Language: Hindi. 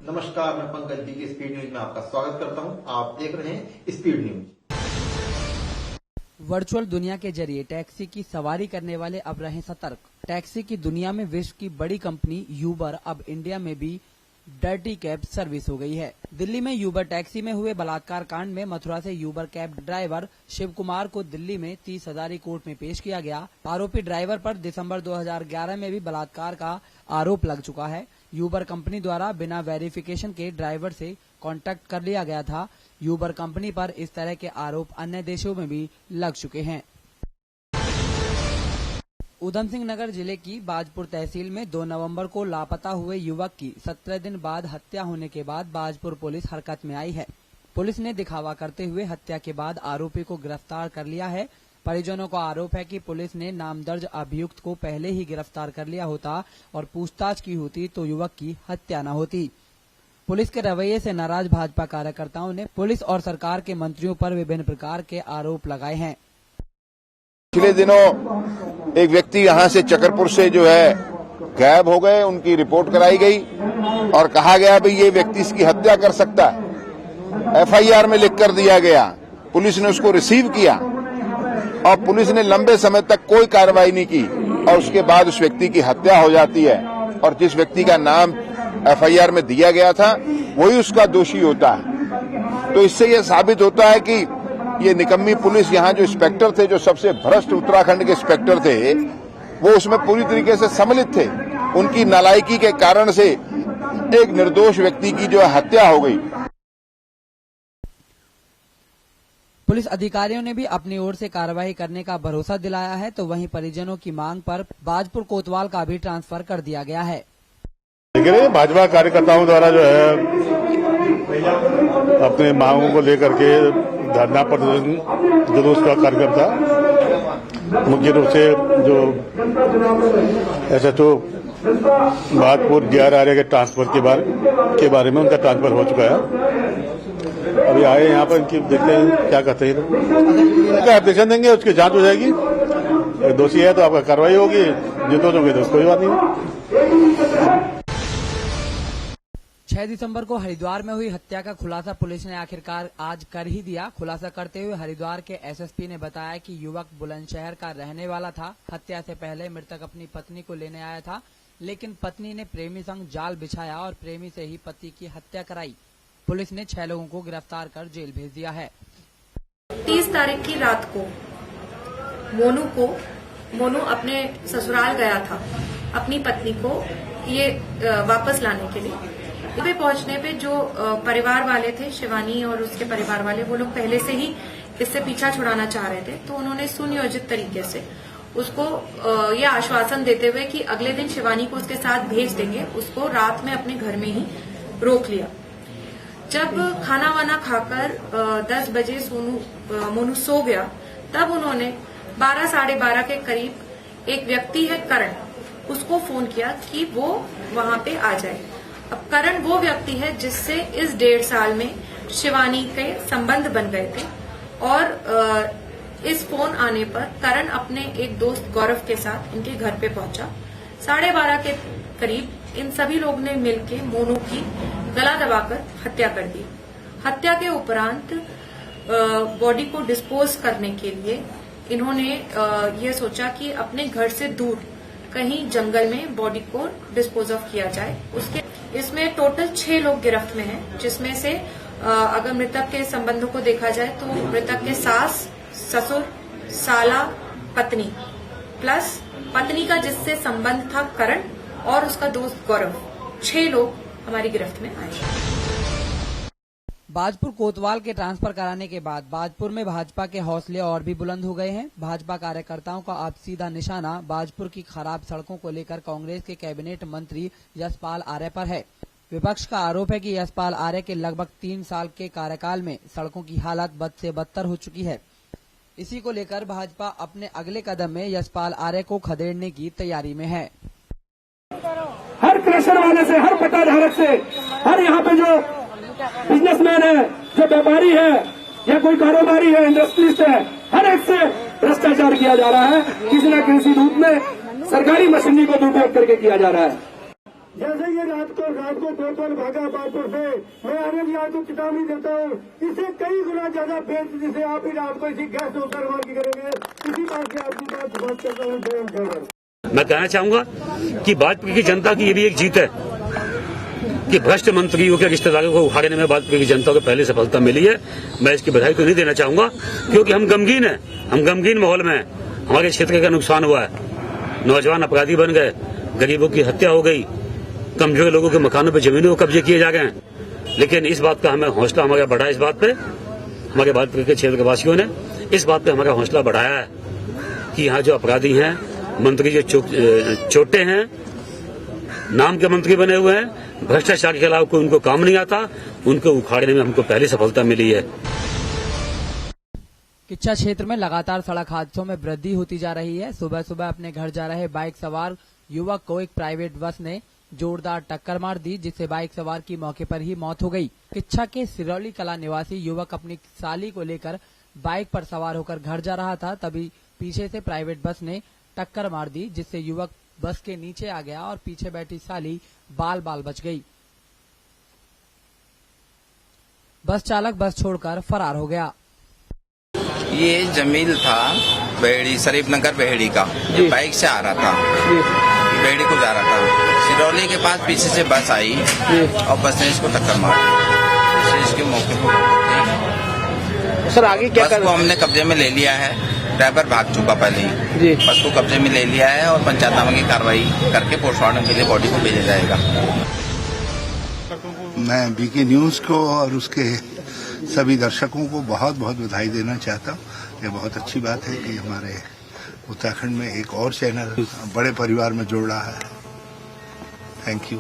नमस्कार, मैं पंकज जी की स्पीड न्यूज में आपका स्वागत करता हूं। आप देख रहे हैं स्पीड न्यूज। वर्चुअल दुनिया के जरिए टैक्सी की सवारी करने वाले अब रहे सतर्क। टैक्सी की दुनिया में विश्व की बड़ी कंपनी यूबर अब इंडिया में भी डर्टी कैब सर्विस हो गई है। दिल्ली में यूबर टैक्सी में हुए बलात्कार कांड में मथुरा से Uber cab driver Shiv Kumar को दिल्ली में 30 हजारी कोर्ट में पेश किया गया। आरोपी ड्राइवर पर दिसंबर 2011 में भी बलात्कार का आरोप लग चुका है। यूबर कंपनी द्वारा बिना वेरिफिकेशन के ड्राइवर से कांटेक्ट कर लिया गया था। यूबर कंपनी पर इस तरह के आरोप अन्य देशों में भी लग चुके हैं। उधम सिंह नगर जिले की बाजपुर तहसील में 2 नवंबर को लापता हुए युवक की 17 दिन बाद हत्या होने के बाद बाजपुर पुलिस हरकत में आई है। पुलिस ने दिखावा करते हुए हत्या के बाद आरोपी को गिरफ्तार कर लिया है। परिजनों का आरोप है कि पुलिस ने नामदर्ज अभियुक्त को पहले ही गिरफ्तार कर लिया होता और पूछताछ की होती तो युवक की हत्या न होती। पुलिस के रवैये से नाराज भाजपा कार्यकर्ताओं ने पुलिस और सरकार के मंत्रियों पर विभिन्न प्रकार के आरोप लगाए हैं। पिछले दिनों एक व्यक्ति यहाँ से चकरपुर से जो है गायब हो गए, उनकी रिपोर्ट कराई गई और कहा गया भाई ये व्यक्ति इसकी हत्या कर सकता है। एफआईआर में लिख कर दिया गया। पुलिस ने उसको रिसीव किया और पुलिस ने लंबे समय तक कोई कार्रवाई नहीं की और उसके बाद उस व्यक्ति की हत्या हो जाती है और जिस व्यक्ति का नाम एफआईआर में दिया गया था वही उसका दोषी होता है। तो इससे यह साबित होता है कि ये निकम्मी पुलिस, यहाँ जो इंस्पेक्टर थे, जो सबसे भ्रष्ट उत्तराखंड के इंस्पेक्टर थे, वो उसमें पूरी तरीके से सम्मिलित थे। उनकी नालायकी के कारण से एक निर्दोष व्यक्ति की जो हत्या हो गई। पुलिस अधिकारियों ने भी अपनी ओर से कार्रवाई करने का भरोसा दिलाया है, तो वहीं परिजनों की मांग पर बाजपुर कोतवाल का भी ट्रांसफर कर दिया गया है। भाजपा कार्यकर्ताओं द्वारा जो है अपने मांगों को लेकर के धरना प्रदर्शन जुलूस का कार्यक्रम था। मुख्य रूप से जो एसएचओ बाजपुर DRRA के ट्रांसफर के बारे में उनका ट्रांसफर हो चुका है। अभी आए यहाँ पर इनकी देखते हैं क्या कहते हैं। एप्लीकेशन देंगे, उसकी जांच हो जाएगी। दोषी है तो आपका कार्रवाई होगी, निर्दोष होंगे तो कोई बात नहीं। 6 दिसंबर को हरिद्वार में हुई हत्या का खुलासा पुलिस ने आखिरकार आज कर ही दिया। खुलासा करते हुए हरिद्वार के एसएसपी ने बताया कि युवक बुलंदशहर का रहने वाला था। हत्या से पहले मृतक अपनी पत्नी को लेने आया था, लेकिन पत्नी ने प्रेमी संग जाल बिछाया और प्रेमी से ही पति की हत्या कराई। पुलिस ने 6 लोगों को गिरफ्तार कर जेल भेज दिया है। 30 तारीख की रात को मोनू अपने ससुराल गया था अपनी पत्नी को ये वापस लाने के लिए। पे पहुंचने पे जो परिवार वाले थे, शिवानी और उसके परिवार वाले, वो लोग पहले से ही इससे पीछा छुड़ाना चाह रहे थे। तो उन्होंने सुनियोजित तरीके से उसको यह आश्वासन देते हुए कि अगले दिन शिवानी को उसके साथ भेज देंगे, उसको रात में अपने घर में ही रोक लिया। जब खाना वाना खाकर 10 बजे मोनू सो गया, तब उन्होंने 12 साढ़े 12 के करीब एक व्यक्ति है करण, उसको फोन किया कि वो वहां पे आ जाए। अब करण वो व्यक्ति है जिससे इस 1.5 साल में शिवानी के संबंध बन गए थे और इस फोन आने पर करण अपने एक दोस्त गौरव के साथ इनके घर पे पहुंचा। 12:30 के करीब इन सभी लोगों ने मिलकर मोनू की गला दबाकर हत्या कर दी। हत्या के उपरांत बॉडी को डिस्पोज करने के लिए इन्होंने ये सोचा कि अपने घर से दूर कहीं जंगल में बॉडी को डिस्पोज ऑफ किया जाए। इसमें टोटल 6 लोग गिरफ्त में हैं, जिसमें से अगर मृतक के संबंधों को देखा जाए तो मृतक के सास, ससुर, साला, पत्नी प्लस पत्नी का जिससे संबंध था करण और उसका दोस्त गौरव, 6 लोग हमारी गिरफ्त में आए। बाजपुर कोतवाल के ट्रांसफर कराने के बाद बाजपुर में भाजपा के हौसले और भी बुलंद हो गए हैं। भाजपा कार्यकर्ताओं का अब सीधा निशाना बाजपुर की खराब सड़कों को लेकर कांग्रेस के कैबिनेट मंत्री यशपाल आर्य पर है। विपक्ष का आरोप है कि यशपाल आर्य के लगभग 3 साल के कार्यकाल में सड़कों की हालत बद से बदतर हो चुकी है। इसी को लेकर भाजपा अपने अगले कदम में यशपाल आर्य को खदेड़ने की तैयारी में है। हर क्रशर वाले से, हर पट्टाधारक से, हर यहाँ पे जो बिजनेसमैन है, जो व्यापारी है या कोई कारोबारी है, इंडस्ट्रियलिस्ट है, हर एक से भ्रष्टाचार किया जा रहा है। किसी न किसी रूप में सरकारी मशीनरी को दुरुपयोग करके किया जा रहा है। जैसे ये रात को कोतवाल भागा पालपुर से, मैं आने भी आपको चेतावनी देता हूँ, इससे कई गुना ज्यादा बेच जिसे आप ही रात को इसी गैस उतारवा की करेंगे। इसी बात की आपकी बात करता हूँ। मैं कहना चाहूंगा कि भाजपा की जनता की ये भी एक जीत है कि भ्रष्ट मंत्रियों के रिश्तेदारों को उखाड़ने में भाजपा की जनता को पहले सफलता मिली है। मैं इसकी बधाई तो नहीं देना चाहूंगा क्योंकि हम गमगीन हैं, हम गमगीन माहौल में हैं। हमारे क्षेत्र का नुकसान हुआ है, नौजवान अपराधी बन गए, गरीबों की हत्या हो गई, कमजोर लोगों के मकानों पर जमीनों को कब्जे किए जा गए हैं। लेकिन इस बात का हमें हौसला हमारा बढ़ा, इस बात पे हमारे भाजपा के क्षेत्र के वासियों ने इस बात पे हमारा हौसला बढ़ाया है कि यहाँ जो अपराधी हैं, मंत्री जो छोटे हैं, नाम के मंत्री बने हुए हैं, भ्रष्टाचार के खिलाफ कोई उनको काम नहीं आता, उनको उखाड़ने में हमको पहली सफलता मिली है। किच्चा क्षेत्र में लगातार सड़क हादसों में वृद्धि होती जा रही है। सुबह सुबह अपने घर जा रहे बाइक सवार युवक को एक प्राइवेट बस ने जोरदार टक्कर मार दी, जिससे बाइक सवार की मौके पर ही मौत हो गई। किच्चा के सिरौली कला निवासी युवक अपनी साली को लेकर बाइक पर सवार होकर घर जा रहा था, तभी पीछे से प्राइवेट बस ने टक्कर मार दी, जिससे युवक बस के नीचे आ गया और पीछे बैठी साली बाल बाल बच गई। बस चालक बस छोड़कर फरार हो गया। ये जमील था बेहड़ी, शरीफ नगर बेहड़ी का, बाइक से आ रहा था, बेहड़ी को जा रहा था। सिरौली के पास पीछे से बस आई और बस ने इसको टक्कर मारी। इसके मौके पर सर आगे क्या बस को हमने कब्जे में ले लिया है, ड्राइवर भाग चुका पहले ही। बस को कब्जे में ले लिया है और पंचायतनामा की कार्रवाई करके पोस्टमार्टम के लिए बॉडी को भेजा जाएगा। मैं बीके न्यूज को और उसके सभी दर्शकों को बहुत बहुत बधाई देना चाहता हूँ। ये बहुत अच्छी बात है कि हमारे उत्तराखंड में एक और चैनल बड़े परिवार में जुड़ रहा है। Thank you.